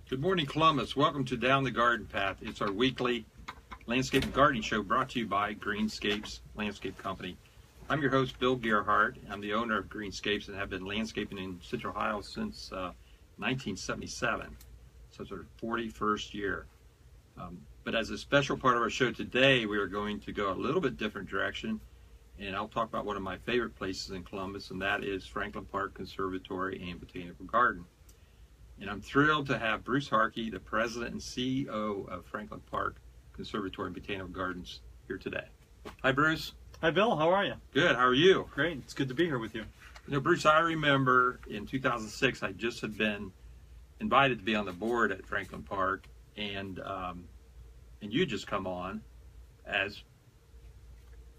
Good morning, Columbus. Welcome to Down the Garden Path. It's our weekly landscape and gardening show brought to you by Greenscapes Landscape Company. I'm your host, Bill Gerhardt. I'm the owner of Greenscapes and have been landscaping in Central Ohio since 1977. So it's our 41st year. But as a special part of our show today, we are going to go a little bit different direction. And I'll talk about one of my favorite places in Columbus, and that is Franklin Park Conservatory and Botanical Garden. And I'm thrilled to have Bruce Harkey, the president and CEO of Franklin Park Conservatory and Botanical Gardens, here today. Hi, Bruce. Hi, Bill. How are you? Good. How are you? Great. It's good to be here with you. You know, Bruce, I remember in 2006, I just had been invited to be on the board at Franklin Park, and you just come on as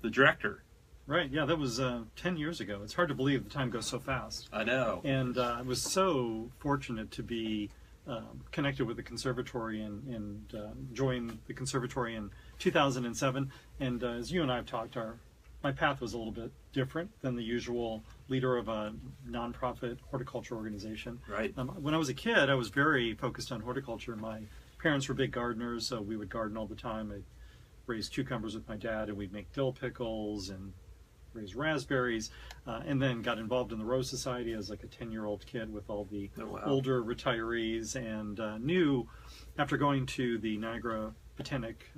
the director. Right. Yeah, that was 10 years ago. It's hard to believe the time goes so fast. I know. And I was so fortunate to be connected with the conservatory and join the conservatory in 2007. And as you and I have talked, my path was a little bit different than the usual leader of a nonprofit horticulture organization. Right. When I was a kid, I was very focused on horticulture. My parents were big gardeners, so we would garden all the time. I raised cucumbers with my dad, and we'd make dill pickles and raise raspberries, and then got involved in the Rose Society as like a 10-year-old kid with all the older retirees, and knew after going to the Niagara Botanic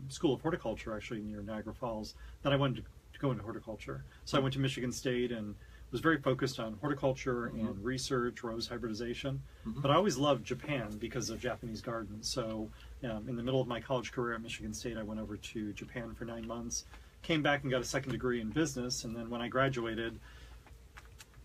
School of Horticulture, actually near Niagara Falls, that I wanted to go into horticulture. So I went to Michigan State and was very focused on horticulture and research, rose hybridization. But I always loved Japan because of Japanese gardens. So in the middle of my college career at Michigan State, I went over to Japan for 9 months. Came back and got a second degree in business, and then when I graduated,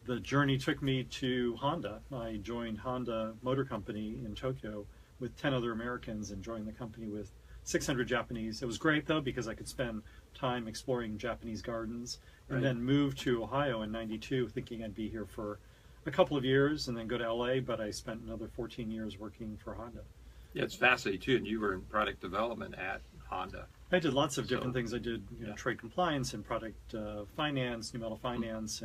the journey took me to Honda. I joined Honda Motor Company in Tokyo with 10 other Americans and joined the company with 600 Japanese. It was great, though, because I could spend time exploring Japanese gardens, and then moved to Ohio in '92 thinking I'd be here for a couple of years and then go to LA, but I spent another 14 years working for Honda. Yeah, it's fascinating, too, and you were in product development at Honda. I did lots of different things. I did trade compliance and product finance, new metal finance,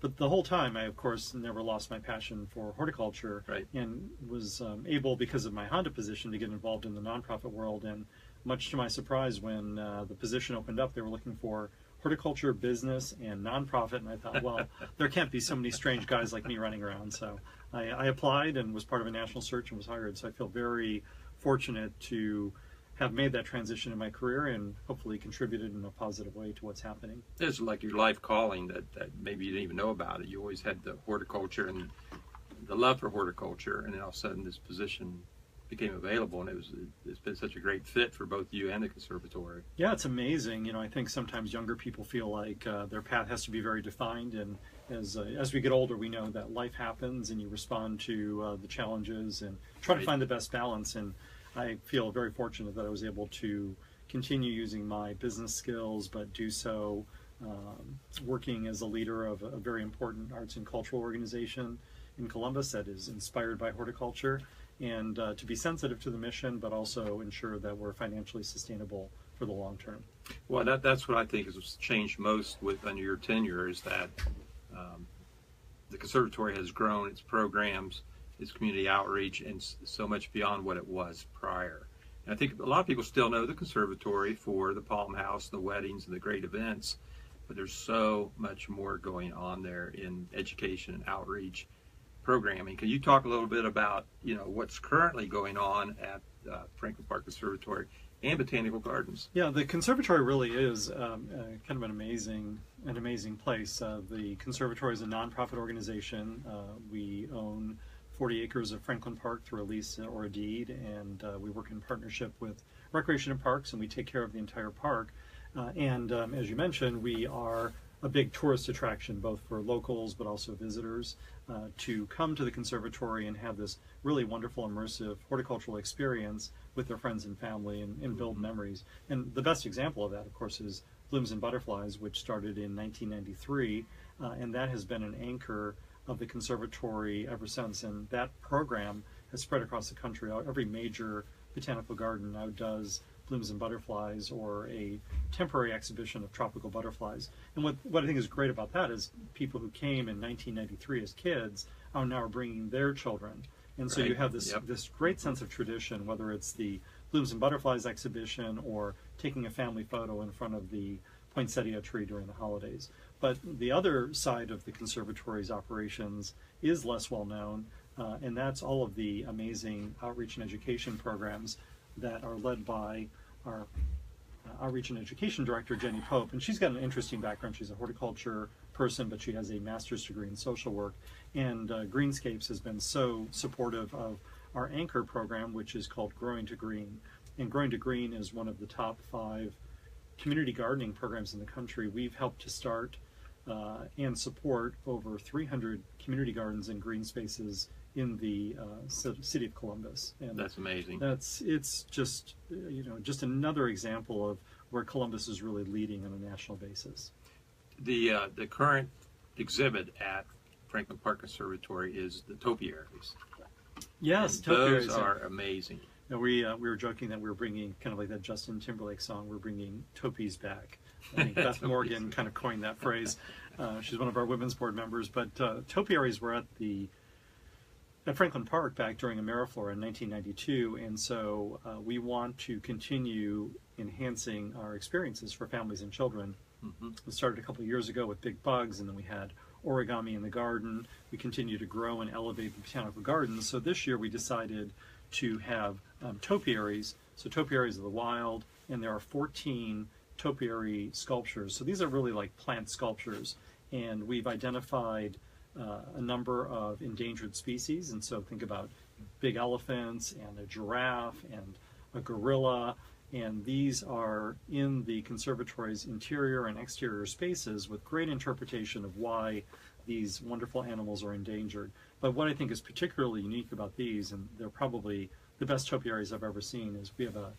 but the whole time I, of course, never lost my passion for horticulture, and was able, because of my Honda position, to get involved in the nonprofit world. And much to my surprise, when the position opened up, they were looking for horticulture, business, and nonprofit, and I thought, well, there can't be so many strange guys like me running around. So I applied and was part of a national search and was hired. So I feel very fortunate to have made that transition in my career and hopefully contributed in a positive way to what's happening. It's like your life calling that maybe you didn't even know about it. You always had the horticulture and the love for horticulture, and then all of a sudden this position became available, and it's been such a great fit for both you and the conservatory. Yeah, it's amazing. You know, I think sometimes younger people feel like their path has to be very defined, and as we get older, we know that life happens and you respond to the challenges and try to find the best balance. And I feel very fortunate that I was able to continue using my business skills, but do so working as a leader of a very important arts and cultural organization in Columbus that is inspired by horticulture, and to be sensitive to the mission, but also ensure that we're financially sustainable for the long term. Well, that's what I think has changed most under your tenure, is that the conservatory has grown its programs, its community outreach, and so much beyond what it was prior. And I think a lot of people still know the conservatory for the Palm House, the weddings, and the great events, but there's so much more going on there in education and outreach programming. Can you talk a little bit about what's currently going on at Franklin Park Conservatory and Botanical Gardens? Yeah, the conservatory really is kind of an amazing place. The conservatory is a nonprofit organization. We own 40 acres of Franklin Park through a lease or a deed, and we work in partnership with Recreation and Parks, and we take care of the entire park. And as you mentioned, we are a big tourist attraction, both for locals but also visitors, to come to the conservatory and have this really wonderful, immersive horticultural experience with their friends and family and build memories. And the best example of that, of course, is Blooms and Butterflies, which started in 1993, and that has been an anchor of the conservatory ever since. And that program has spread across the country. Every major botanical garden now does Blooms and Butterflies, or a temporary exhibition of tropical butterflies. And what I think is great about that is people who came in 1993 as kids are now bringing their children And so Right. you have this Yep. this great sense of tradition, whether it's the Blooms and Butterflies exhibition or taking a family photo in front of the poinsettia tree during the holidays. But the other side of the conservatory's operations is less well known, and that's all of the amazing outreach and education programs that are led by our outreach and education director, Jenny Pope. And she's got an interesting background. She's a horticulture person, but she has a master's degree in social work. And Greenscapes has been so supportive of our anchor program, which is called Growing to Green. And Growing to Green is one of the top 5 community gardening programs in the country. We've helped to start and support over 300 community gardens and green spaces in the city of Columbus. And That's amazing. it's just just another example of where Columbus is really leading on a national basis. The current exhibit at Franklin Park Conservatory is the topiaries. Yes, And those topiaries are amazing. We were joking that we were bringing kind of like that Justin Timberlake song. We're bringing topies back. I think Beth Morgan kind of coined that phrase. She's one of our women's board members. But topiaries were at Franklin Park back during AmeriFlora in 1992, and so we want to continue enhancing our experiences for families and children. Mm-hmm. We started a couple of years ago with big bugs, and then we had origami in the garden. We continue to grow and elevate the botanical gardens. So this year we decided to have topiaries. So topiaries of the wild, and there are 14 topiary sculptures. So these are really like plant sculptures, and we've identified a number of endangered species. And so think about big elephants and a giraffe and a gorilla. And these are in the conservatory's interior and exterior spaces with great interpretation of why these wonderful animals are endangered. But what I think is particularly unique about these, and they're probably the best topiaries I've ever seen, is we have a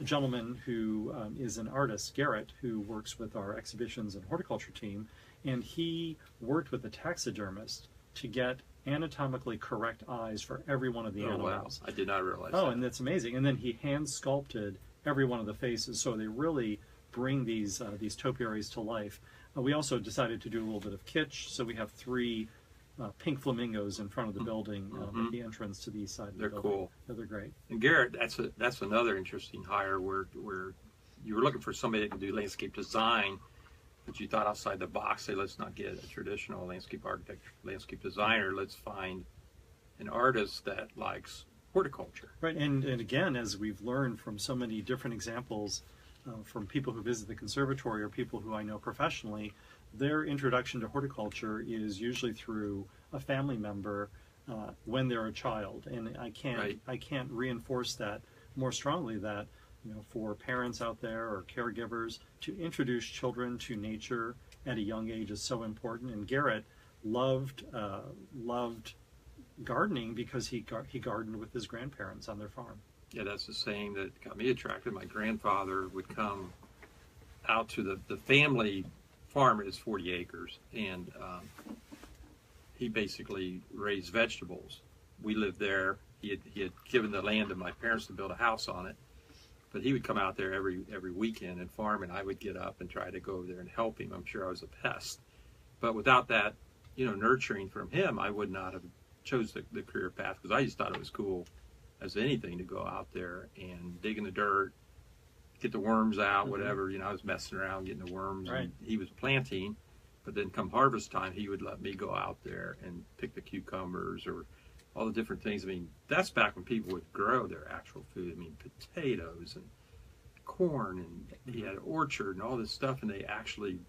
gentleman who is an artist, Garrett, who works with our exhibitions and horticulture team, and he worked with a taxidermist to get anatomically correct eyes for every one of the animals. Wow. I did not realize Oh, that. and that's amazing. And then he hand sculpted every one of the faces, so they really bring these topiaries to life. We also decided to do a little bit of kitsch, so we have 3 pink flamingos in front of the building at the entrance to the east side of the They're building. cool. Yeah, they're great. And Garrett, that's another interesting hire where you were looking for somebody that can do landscape design, but you thought outside the box. Say, let's not get a traditional landscape architect, landscape designer. Let's find an artist that likes horticulture. Right, and again, as we've learned from so many different examples from people who visit the conservatory or people who I know professionally, their introduction to horticulture is usually through a family member when they're a child. And I can't reinforce that more strongly, that for parents out there or caregivers to introduce children to nature at a young age is so important. And Garrett loved gardening because he gardened with his grandparents on their farm. Yeah, that's the same that got me attracted. My grandfather would come out to the family farm. It is 40 acres, and he basically raised vegetables. We lived there. He had given the land to my parents to build a house on it, but he would come out there every weekend and farm, and I would get up and try to go over there and help him. I'm sure I was a pest, but without that, nurturing from him, I would not have chose the career path, because I just thought it was cool as anything to go out there and dig in the dirt, get the worms out, whatever. I was messing around getting the worms, Right. and he was planting. But then come harvest time, he would let me go out there and pick the cucumbers or all the different things. I mean, that's back when people would grow their actual food. I mean, potatoes and corn, and he had an orchard and all this stuff, and they actually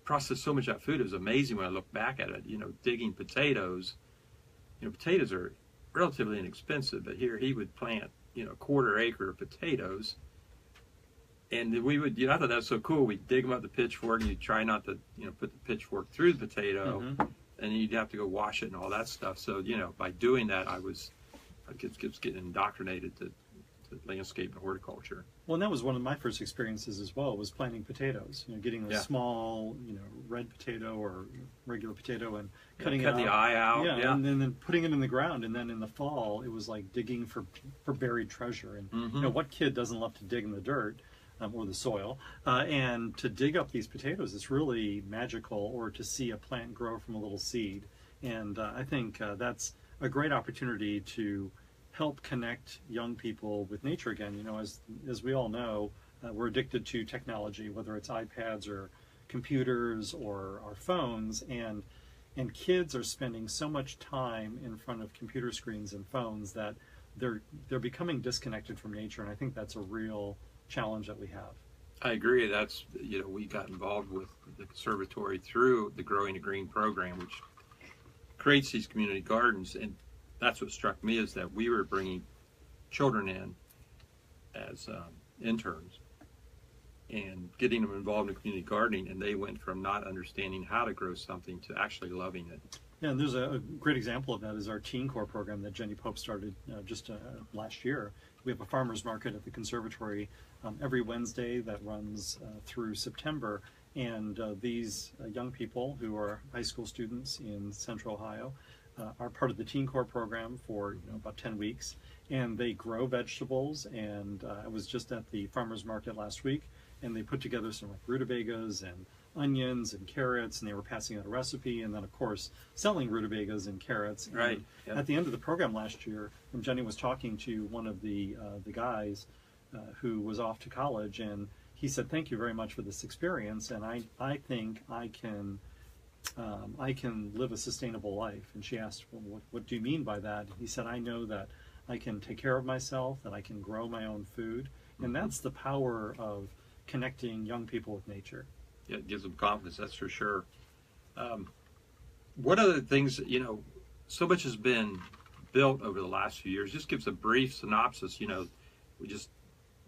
processed so much of that food. It was amazing when I look back at it. Digging potatoes. Potatoes are relatively inexpensive, but here he would plant, a quarter acre of potatoes, and we would, I thought that was so cool. We'd dig them up with the pitchfork, and you'd try not to, put the pitchfork through the potato, and you'd have to go wash it and all that stuff. So, by doing that, I was getting indoctrinated to landscape and horticulture. Well, and that was one of my first experiences as well, was planting potatoes. Getting a small, red potato or regular potato and cutting cut it the out. eye out. Yeah, and then putting it in the ground. And then in the fall, it was like digging for buried treasure. And what kid doesn't love to dig in the dirt or the soil? And to dig up these potatoes, it's really magical. Or to see a plant grow from a little seed. And I think that's a great opportunity to help connect young people with nature again. You know, as we all know, we're addicted to technology, whether it's iPads or computers or our phones, and kids are spending so much time in front of computer screens and phones that they're becoming disconnected from nature, and I think that's a real challenge that we have. I agree. That's, you know, we got involved with the conservatory through the Growing to Green program, which creates these community gardens, and that's what struck me, is that we were bringing children in as interns and getting them involved in community gardening, and they went from not understanding how to grow something to actually loving it. Yeah, and there's a great example of that is our Teen Corps program that Jenny Pope started just last year. We have a farmer's market at the conservatory every Wednesday that runs through September, and these young people who are high school students in Central Ohio are part of the Teen Corps program for about 10 weeks, and they grow vegetables. And I was just at the farmer's market last week, and they put together some like rutabagas and onions and carrots, and they were passing out a recipe, and then of course selling rutabagas and carrots. Right. And Yep. at the end of the program last year, when Jenny was talking to one of the guys who was off to college, and he said, "Thank you very much for this experience, and I think I can live a sustainable life." And she asked, "Well, what do you mean by that?" And he said, "I know that I can take care of myself, that I can grow my own food," and that's the power of connecting young people with nature. Yeah, it gives them confidence, that's for sure. What other things, you know, so much has been built over the last few years. Just gives a brief synopsis. You know, we just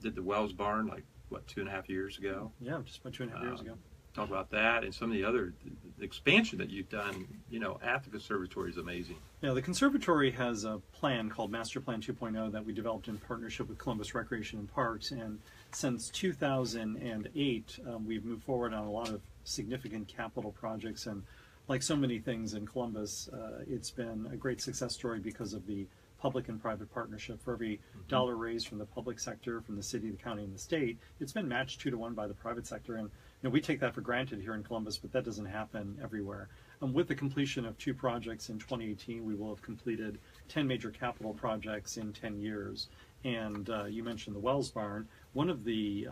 did the Wells Barn, like, what, 2.5 years ago? Yeah, just about 2.5 years ago. Talk about that, and some of the other the expansion that you've done, you know, at the conservatory is amazing. Yeah, the conservatory has a plan called Master Plan 2.0 that we developed in partnership with Columbus Recreation and Parks, and since 2008 we've moved forward on a lot of significant capital projects, and like so many things in Columbus, it's been a great success story because of the public and private partnership. For every dollar raised from the public sector, from the city, the county, and the state, it's been matched 2-to-1 by the private sector. And we take that for granted here in Columbus, but that doesn't happen everywhere. With the completion of 2 projects in 2018, we will have completed 10 major capital projects in 10 years. And you mentioned the Wells Barn. One of the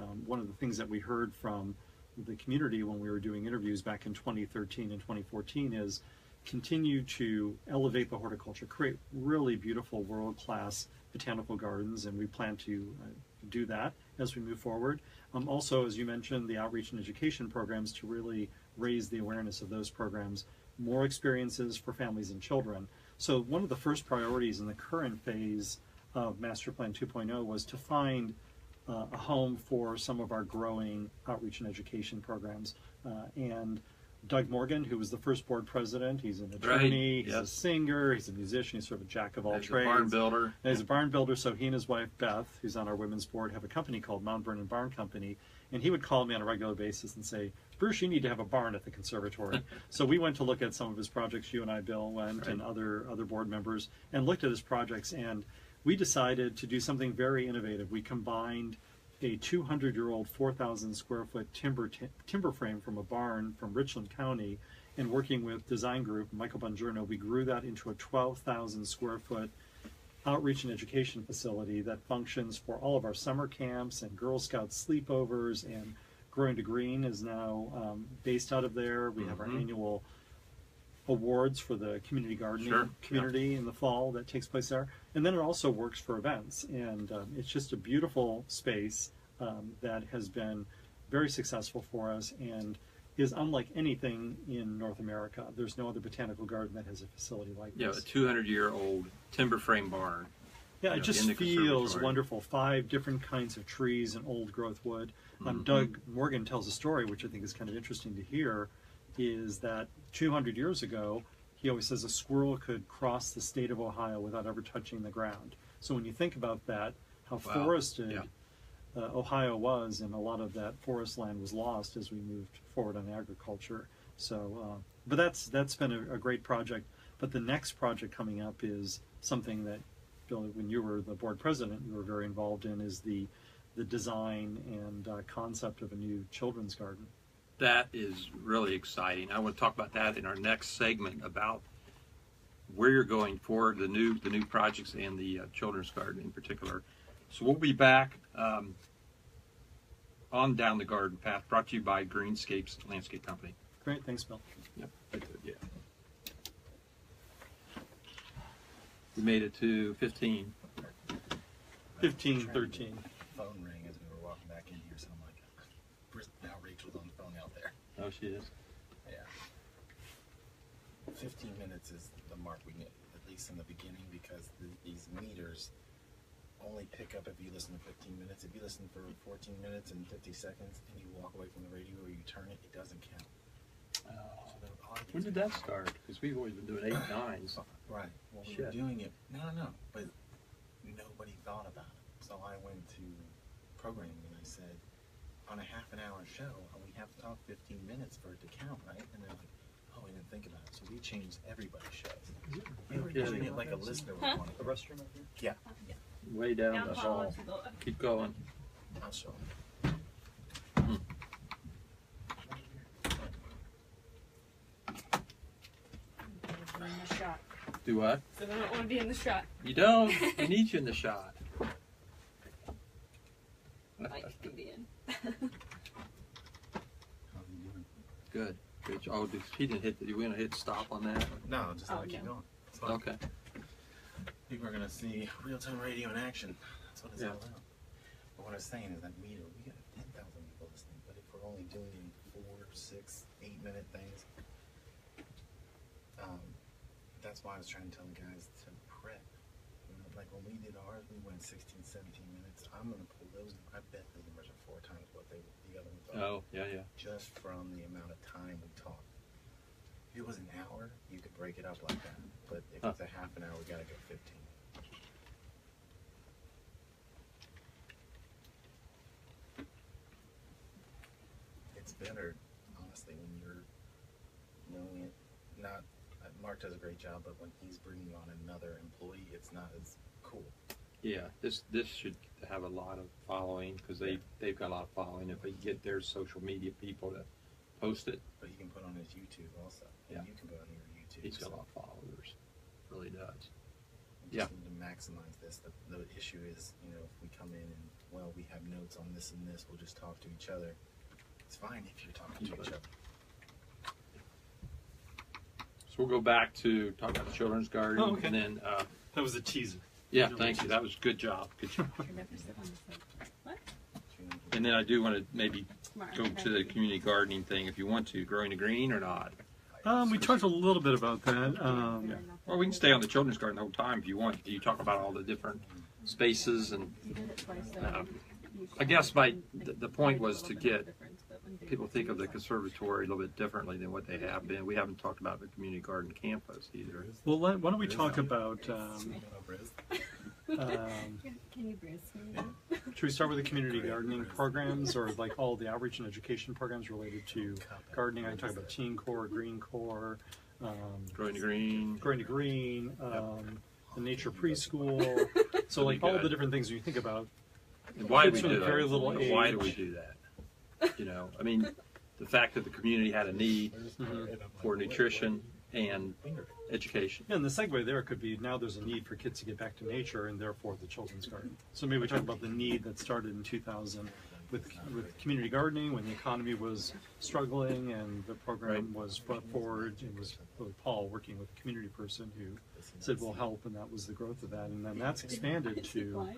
things that we heard from the community when we were doing interviews back in 2013 and 2014 is continue to elevate the horticulture, create really beautiful world-class botanical gardens, and we plan to do that as we move forward. Also, as you mentioned, the outreach and education programs to really raise the awareness of those programs, more experiences for families and children. So one of the first priorities in the current phase of Master Plan 2.0 was to find a home for some of our growing outreach and education programs. And Doug Morgan, who was the first board president, he's an attorney, Right. he's Yes. a singer, he's a musician, he's sort of a jack of all He's trades. a barn builder. And he's a barn builder, so he and his wife Beth, who's on our women's board, have a company called Mount Vernon Barn Company, and he would call me on a regular basis and say, "Bruce, you need to have a barn at the conservatory." So we went to look at some of his projects. You and I, Bill, went, Right. and other board members, and looked at his projects, and we decided to do something very innovative. We combined a 200-year-old 4,000 square foot timber frame from a barn from Richland County, and working with design group Michael Bongiorno, we grew that into a 12,000 square foot outreach and education facility that functions for all of our summer camps and Girl Scout sleepovers, and Growing to Green is now based out of there. We have our annual awards for the community gardening Sure. community in the fall that takes place there, and then it also works for events, and it's just a beautiful space that has been very successful for us and is unlike anything in North America. There's no other botanical garden that has a facility like Yeah, a this. 200-year-old timber frame barn. Yeah, you it know, just in the feels conservatory. wonderful. 5 different kinds of trees and old growth wood. Mhm. Doug Morgan tells a story, which I think is kind of interesting to hear, is that 200 years ago, he always says a squirrel could cross the state of Ohio without ever touching the ground. So when you think about that, how Wow. forested Yeah. Ohio was, and a lot of that forest land was lost as we moved forward on agriculture. So, but that's been a great project. But the next project coming up is something that, Bill, when you were the board president, you were very involved in, is the design and concept of a new children's garden. That is really exciting. I want to talk about that in our next segment about where you're going for the new projects and the children's garden in particular. So we'll be back on Down the Garden Path, brought to you by Greenscapes Landscape Company. Great, thanks, Bill. Yep, I did, yeah. We made it to 15. 15, 13. Phone rang as we were walking back in here, so I'm like, now Rachel's on the phone out there. Oh, she is. Yeah. 15 minutes is the mark we get, at least in the beginning, because these meters only pick up if you listen to 15 minutes. If you listen for 14 minutes and 50 seconds and you walk away from the radio or you turn it, it doesn't count. So When did that start? Because we've always been doing 8, 9s. Right. Well, we were doing it. No. But nobody thought about it. So I went to programming and I said, on a half-an-hour show, we have to talk 15 minutes for it to count, right? And they're like, oh, we didn't think about it. So we changed everybody's shows. We were doing it like a listener would want The to. restroom up here? Yeah. Way down the hall. Keep going. I'll show them. In the shot. Do what? So I don't want to be in the shot. You don't. We need you in the shot. Mike can be in. How's he doing? Good. Good. Oh, he didn't hit. We're gonna hit stop on that. No, just let Oh, it keep no. going. It's fine. Okay. People are going to see real-time radio in action. That's what it's Yeah. all about. But what I was saying is that meter, we got 10,000 people listening, but if we're only doing 4, 6, 8-minute things, that's why I was trying to tell the guys to prep. You know, like when we did ours, we went 16, 17 minutes. I'm going to pull those. I bet those numbers are 4 times what the other ones are. Oh, yeah. Just from the amount of time we talked. If it was an hour, you could break it up like that. But if it's a half an hour, we gotta go 15. It's better, honestly, when you're knowing it. Not Mark does a great job, but when he's bringing on another employee, it's not as cool. Yeah. This should have a lot of following because they've got a lot of following. If they get their social media people to post it, But he can put on his YouTube also. And Yeah. you can put on your YouTube. he's got a so lot of followers. Really does. we Yeah. just need to maximize this. The issue is, you know, if we come in and, well, we have notes on this and this, we'll just talk to each other. It's fine if you're talking to each other. So we'll go back to talk about the children's garden, Oh, okay. and then That was a teaser. yeah, thank you. That was good job. Good job. Remember, sit on the side. What? And then I do want to maybe Tomorrow. go to the community gardening thing if you want to, growing the green or not. We talked a little bit about that. Or we can stay on the children's garden the whole time if you want. You talk about all the different spaces, and You did it twice, so you I guess the point was to Maybe a little get bit different, but when people they- think of the conservatory a little bit differently than what they have been. We haven't talked about the community garden campus either. Well, why don't we talk about, Can you brace me? should we start with the community gardening programs or like all the outreach and education programs related to gardening? I can talk about Teen Corps, Green Corps, Growing the green. Growing to Green, the Nature Preschool. So like all the different things you think about. And why do we Kids with do very that? little Why do age. we do that? You know, I mean, the fact that the community had a need for nutrition and education. Yeah, and the segue there could be now there's a need for kids to get back to nature and therefore the children's garden. So maybe we talk about the need that started in 2000 with community gardening when the economy was struggling and the program was brought forward. It was really Paul working with a community person who said we'll help, and that was the growth of that. And then that's expanded to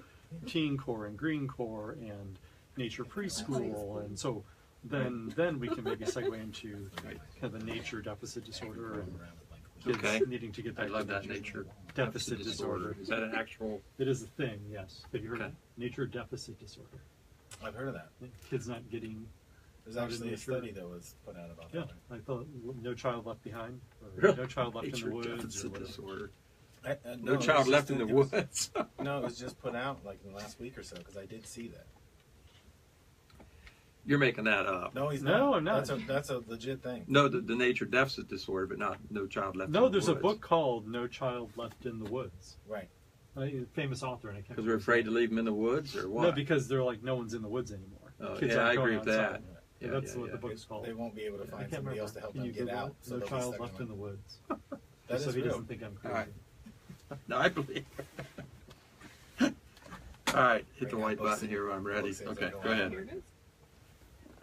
Teen Corps and Green Corps and Nature Preschool, and so then we can maybe segue into kind of the nature deficit disorder and kids Okay. needing to get I back love to that nature. nature Deficit disorder. Is that an actual? It is a thing, yes. Have you heard of Okay. it? Nature deficit disorder? I've heard of that. Kids not getting. There's Out in actually a nature. study that was put out about Yeah, that. I thought No Child Left Behind, or Really? No Child Left in Nature the Woods, or deficit whatever. disorder. No, No it was child just left in the it was- woods. No, it was just put out like in the last week or so because I did see that. You're making that up. No, he's No, not. I'm not. That's a legit thing. No, the nature deficit disorder, but not no child left. No, in the there's a woods. book called No Child Left in the Woods. Right. A famous author, and I can't. Because we're remember his afraid to name. leave them in the woods, or what? No, because they're like no one's in the woods anymore. Oh, Kids yeah, aren't I agree going with that. outside. Yeah, That's yeah, what yeah. the book's called. They won't be able to I find can't somebody remember. else to help Can them you get Google out. it? So No they'll be Child stuck Left in the Woods. That so is he real. doesn't think I'm All crazy. right. No, I believe. All right, hit the Right now, white both button things- here when I'm ready. both things Okay, are go going ahead. Here it is.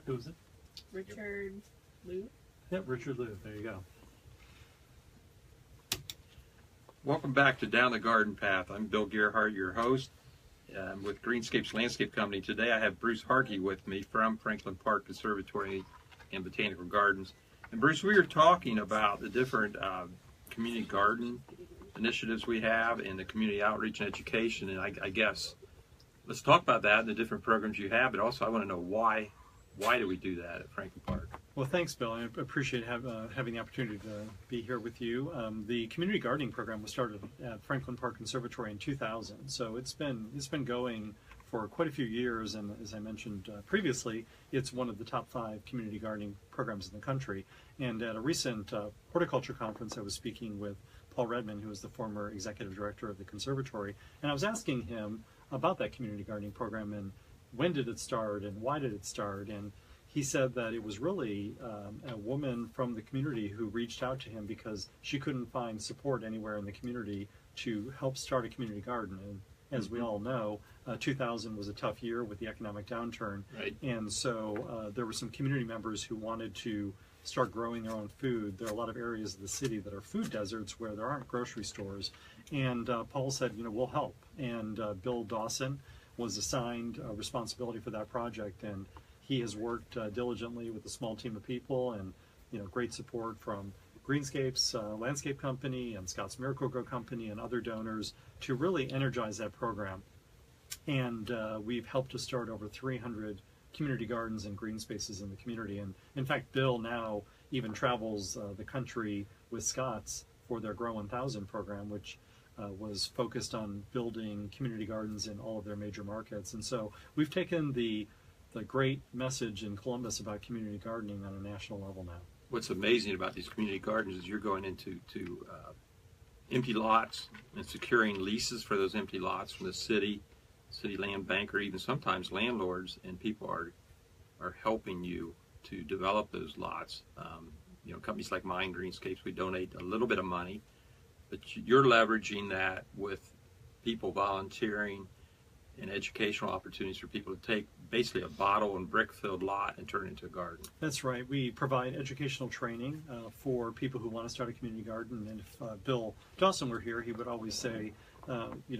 Who was it? Richard Lou. Yep, Richard Lou. There you go. Welcome back to Down the Garden Path. I'm Bill Gerhardt, your host. With Greenscapes Landscape Company. Today I have Bruce Harkey with me from Franklin Park Conservatory and Botanical Gardens. And Bruce, we were talking about the different community garden initiatives we have and the community outreach and education. And I guess let's talk about that and the different programs you have. But also I want to know why do we do that at Franklin Park? Well, thanks, Bill. I appreciate having the opportunity to be here with you. The community gardening program was started at Franklin Park Conservatory in 2000, so it's been going for quite a few years. And as I mentioned previously, it's one of the top 5 community gardening programs in the country. And at a recent horticulture conference, I was speaking with Paul Redman, who is the former executive director of the conservatory, and I was asking him about that community gardening program and when did it start and why did it start. And he said that it was really a woman from the community who reached out to him because she couldn't find support anywhere in the community to help start a community garden. And as we all know, 2000 was a tough year with the economic downturn. Right. And so there were some community members who wanted to start growing their own food. There are a lot of areas of the city that are food deserts where there aren't grocery stores. And Paul said, we'll help. And Bill Dawson was assigned responsibility for that project. And he has worked diligently with a small team of people and, great support from Greenscapes Landscape Company and Scott's Miracle-Gro Company and other donors to really energize that program. And we've helped to start over 300 community gardens and green spaces in the community. And in fact, Bill now even travels the country with Scott's for their Grow 1000 program, which was focused on building community gardens in all of their major markets. And so we've taken the great message in Columbus about community gardening on a national level now. What's amazing about these community gardens is you're going into empty lots and securing leases for those empty lots from the city land bank, or even sometimes landlords, and people are helping you to develop those lots. Companies like mine, Greenscapes, we donate a little bit of money, but you're leveraging that with people volunteering and educational opportunities for people to take basically a bottle and brick-filled lot and turn it into a garden. That's right. We provide educational training for people who want to start a community garden. And if Bill Dawson were here, he would always say,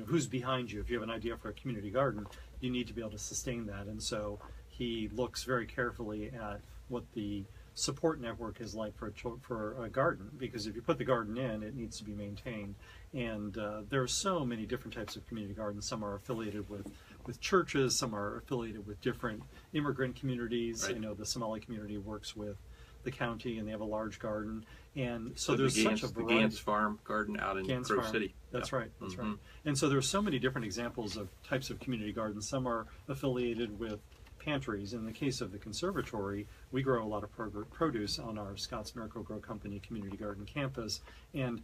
who's behind you? If you have an idea for a community garden, you need to be able to sustain that. And so he looks very carefully at what the support network is like for a garden, because if you put the garden in, it needs to be maintained. And there are so many different types of community gardens. Some are affiliated with churches, some are affiliated with different immigrant communities. Right. I know the Somali community works with the county and they have a large garden. And so The there's Gans, such a the variety. Gans Farm garden out in Gans Grove Farm. City. That's Yeah. right. That's Mhm. right. And so there's so many different examples of types of community gardens. Some are affiliated with pantries. In the case of the conservatory, we grow a lot of produce on our Scott's Miracle-Gro Company community garden campus, and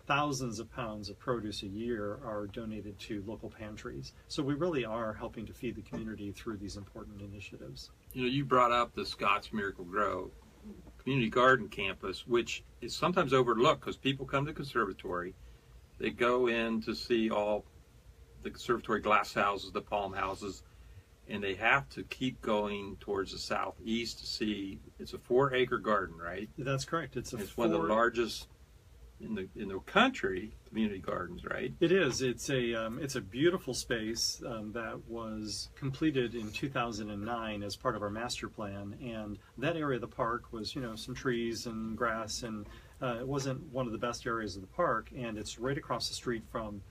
thousands of pounds of produce a year are donated to local pantries. So we really are helping to feed the community through these important initiatives. You brought up the Scott's Miracle-Gro community garden campus, which is sometimes overlooked because people come to the conservatory, they go in to see all the conservatory glass houses, the palm houses, and they have to keep going towards the southeast to see. It's a 4-acre garden, right? That's correct. It's One of the largest in the country community gardens, right? It is. It's a beautiful space that was completed in 2009 as part of our master plan, and that area of the park was, some trees and grass, and it wasn't one of the best areas of the park, and it's right across the street from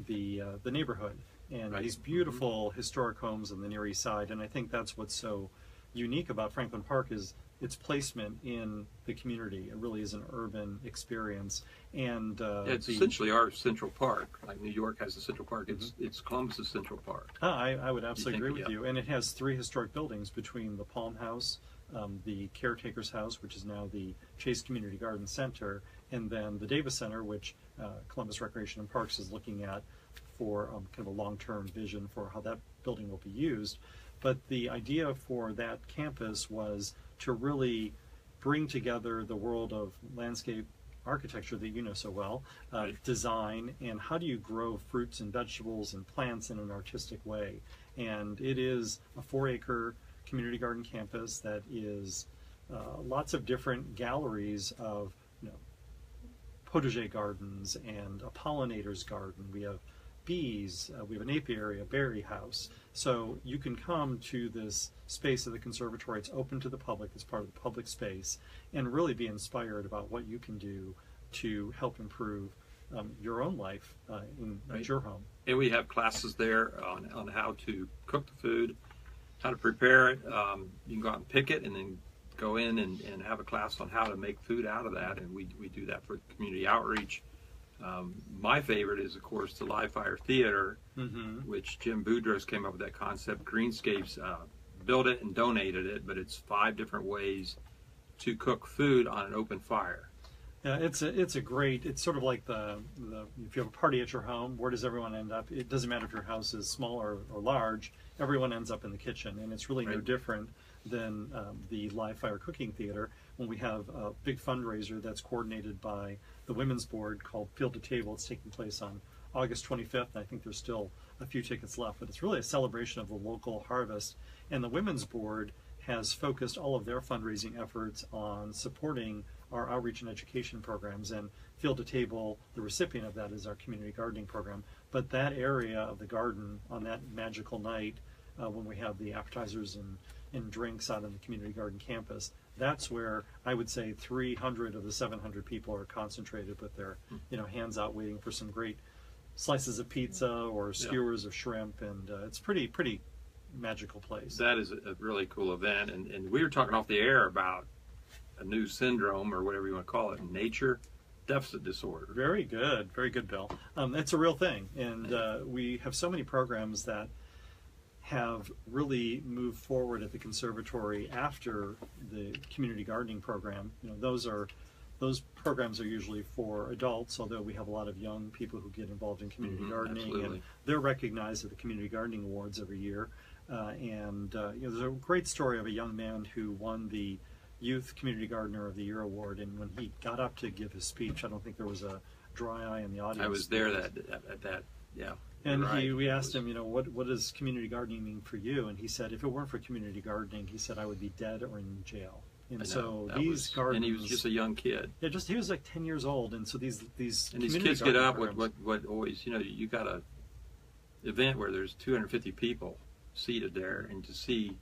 the neighborhood, and Right. these beautiful historic homes on the Near East Side. And I think that's what's so unique about Franklin Park is its placement in the community. It really is an urban experience, and It's essentially our Central Park. Like New York has a Central Park. It's Columbus's Central Park. I would absolutely You think, agree with yeah. you. And it has 3 historic buildings between the Palm House, the Caretaker's House, which is now the Chase Community Garden Center, and then the Davis Center, which Columbus Recreation and Parks is looking at for kind of a long-term vision for how that building will be used. But the idea for that campus was to really bring together the world of landscape architecture that you know so well, Right. design, and how do you grow fruits and vegetables and plants in an artistic way. And it is a 4-acre community garden campus that is lots of different galleries of, you know, potager gardens and a pollinator's garden. We have bees, we have an apiary, a berry house. So you can come to this space of the conservatory. It's open to the public, it's part of the public space, and really be inspired about what you can do to help improve your own life at your home. And we have classes there on how to cook the food, how to prepare it. You can go out and pick it and then go in and have a class on how to make food out of that, and we do that for community outreach. My favorite is, of course, the Live Fire Theater, which Jim Boudreaux came up with that concept. Greenscapes built it and donated it, but it's 5 different ways to cook food on an open fire. Yeah, it's a great. It's sort of like the if you have a party at your home, where does everyone end up? It doesn't matter if your house is small or large. Everyone ends up in the kitchen, and it's really no different than the Live Fire Cooking Theater, when we have a big fundraiser that's coordinated by the Women's Board called Field to Table. It's taking place on August 25th, and I think there's still a few tickets left, but it's really a celebration of the local harvest. And the Women's Board has focused all of their fundraising efforts on supporting our outreach and education programs, and Field to Table, the recipient of that, is our community gardening program. But that area of the garden on that magical night, when we have the appetizers and drinks out on the community garden campus, that's where I would say 300 of the 700 people are concentrated with their hands out waiting for some great slices of pizza or skewers of shrimp, and it's pretty magical place. That is a really cool event, and we were talking off the air about a new syndrome, or whatever you want to call it, nature deficit disorder. Very good, Bill. It's a real thing, and we have so many programs that have really moved forward at the conservatory after the community gardening program. Those programs are usually for adults, although we have a lot of young people who get involved in community gardening, absolutely. and they're recognized at the Community Gardening Awards every year. There's a great story of a young man who won the Youth Community Gardener of the Year award, and when he got up to give his speech, I don't think there was a dry eye in the audience. I was there at that, yeah. And we asked him, what does community gardening mean for you? And he said, if it weren't for community gardening, he said, I would be dead or in jail. And so these gardens, and he was just a young kid. Yeah, he was like 10 years old, and so these kids get up with what always, you got a event where there's 250 people seated there, and to see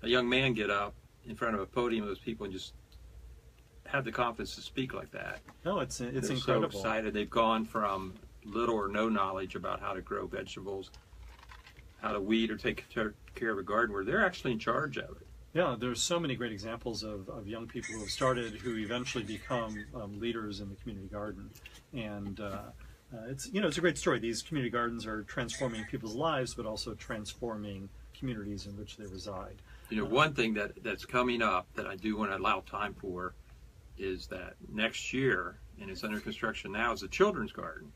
a young man get up in front of a podium of those people and just have the confidence to speak like that. No, it's They're incredible. So excited. They've gone from little or no knowledge about how to grow vegetables, how to weed or take care of a garden, where they're actually in charge of it. Yeah, there's so many great examples of young people who have started, who eventually become leaders in the community garden, and it's a great story. These community gardens are transforming people's lives, but also transforming communities in which they reside. One thing that's coming up that I do want to allow time for is that next year, and it's under construction now, is a children's garden.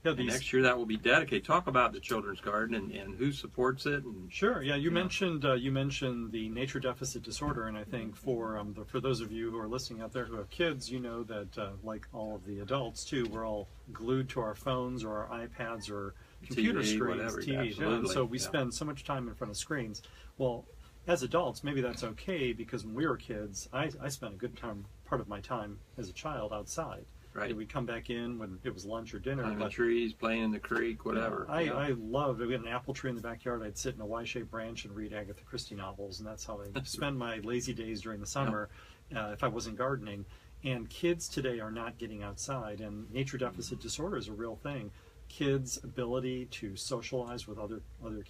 Yeah, and next year that will be dedicated. Talk about the children's garden and who supports it. And, sure. Yeah, you mentioned the nature deficit disorder, and I think for those of you who are listening out there who have kids, you know that like all of the adults too, we're all glued to our phones or our iPads or computer TV, screens, whatever, TVs. Yeah, and so we spend so much time in front of screens. Well, as adults, maybe that's okay, because when we were kids, I spent a good part of my time as a child outside. Right. We'd come back in when it was lunch or dinner. Climbing trees, playing in the creek, whatever. I loved it. We had an apple tree in the backyard. I'd sit in a Y-shaped branch and read Agatha Christie novels, and that's how I spend my lazy days during the summer if I wasn't gardening. And kids today are not getting outside, and nature deficit disorder is a real thing. Kids' ability to socialize with other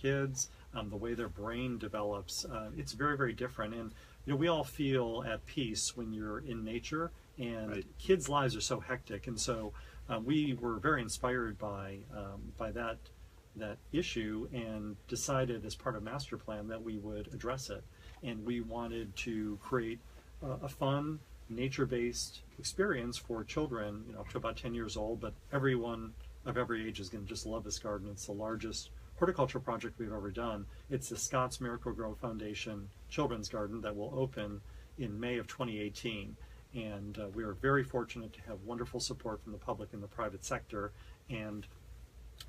kids, the way their brain develops, it's very, very different. And we all feel at peace when you're in nature, and kids' lives are so hectic. And so we were very inspired by that issue, and decided as part of master plan that we would address it. And we wanted to create a fun, nature-based experience for children, up to about 10 years old, but everyone of every age is going to just love this garden. It's the largest horticultural project we've ever done. It's the Scott's Miracle Grow Foundation Children's Garden that will open in May of 2018. And we are very fortunate to have wonderful support from the public and the private sector. And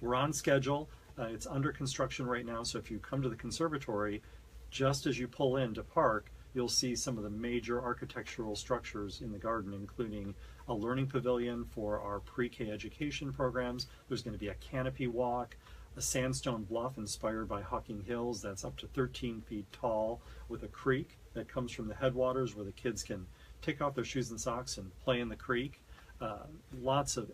we're on schedule. It's under construction right now, so if you come to the conservatory, just as you pull in to park, you'll see some of the major architectural structures in the garden, including a learning pavilion for our pre-K education programs. There's going to be a canopy walk, a sandstone bluff inspired by Hocking Hills that's up to 13 feet tall, with a creek that comes from the headwaters where the kids can take off their shoes and socks and play in the creek. Lots of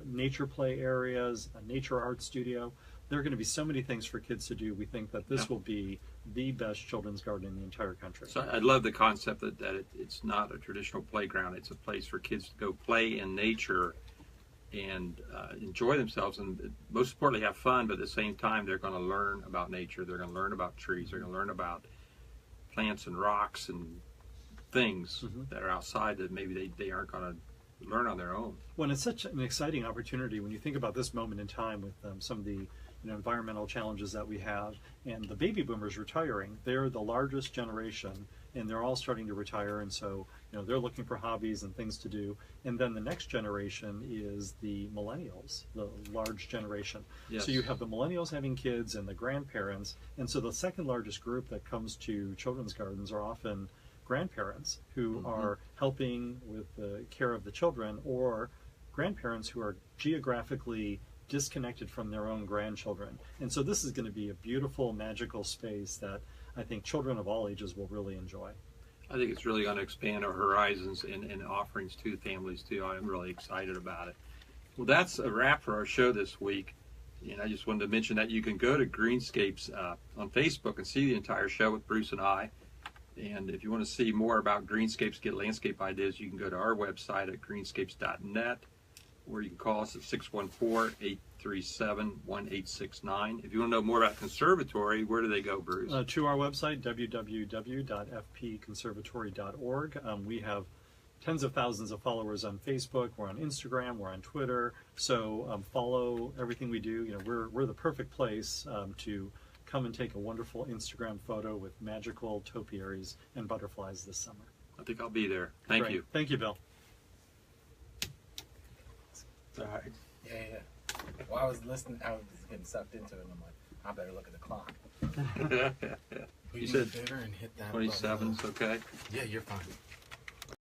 nature play areas, a nature art studio. There are going to be so many things for kids to do. We think that this will be the best children's garden in the entire country. So I love the concept that it's not a traditional playground. It's a place for kids to go play in nature and enjoy themselves, and most importantly have fun, but at the same time they're going to learn about nature. They're going to learn about trees. They're going to learn about plants and rocks and things that are outside that maybe they aren't going to learn on their own. When it's such an exciting opportunity, when you think about this moment in time with some of the environmental challenges that we have, and the baby boomers retiring, they're the largest generation, and they're all starting to retire, and so they're looking for hobbies and things to do. And then the next generation is the millennials, the large generation. Yes. So you have the millennials having kids and the grandparents, and so the second largest group that comes to children's gardens are often grandparents who are helping with the care of the children, or grandparents who are geographically disconnected from their own grandchildren. And so this is going to be a beautiful, magical space that I think children of all ages will really enjoy. I think it's really going to expand our horizons and offerings to families too. I'm really excited about it. Well, that's a wrap for our show this week. And I just wanted to mention that you can go to Greenscapes on Facebook and see the entire show with Bruce and I. And if you want to see more about Greenscapes, get landscape ideas, you can go to our website at greenscapes.net, or you can call us at 614-837-1869. If you want to know more about Conservatory, where do they go, Bruce? To our website, www.fpconservatory.org. We have tens of thousands of followers on Facebook. We're on Instagram. We're on Twitter. So follow everything we do. We're the perfect place to come and take a wonderful Instagram photo with magical topiaries and butterflies this summer. I think I'll be there. Thank you. Thank you, Bill. All right. Yeah. Well, I was listening, I was getting sucked into it, and I'm like, I better look at the clock. You said Bitter and hit that 27's okay? Yeah, you're fine.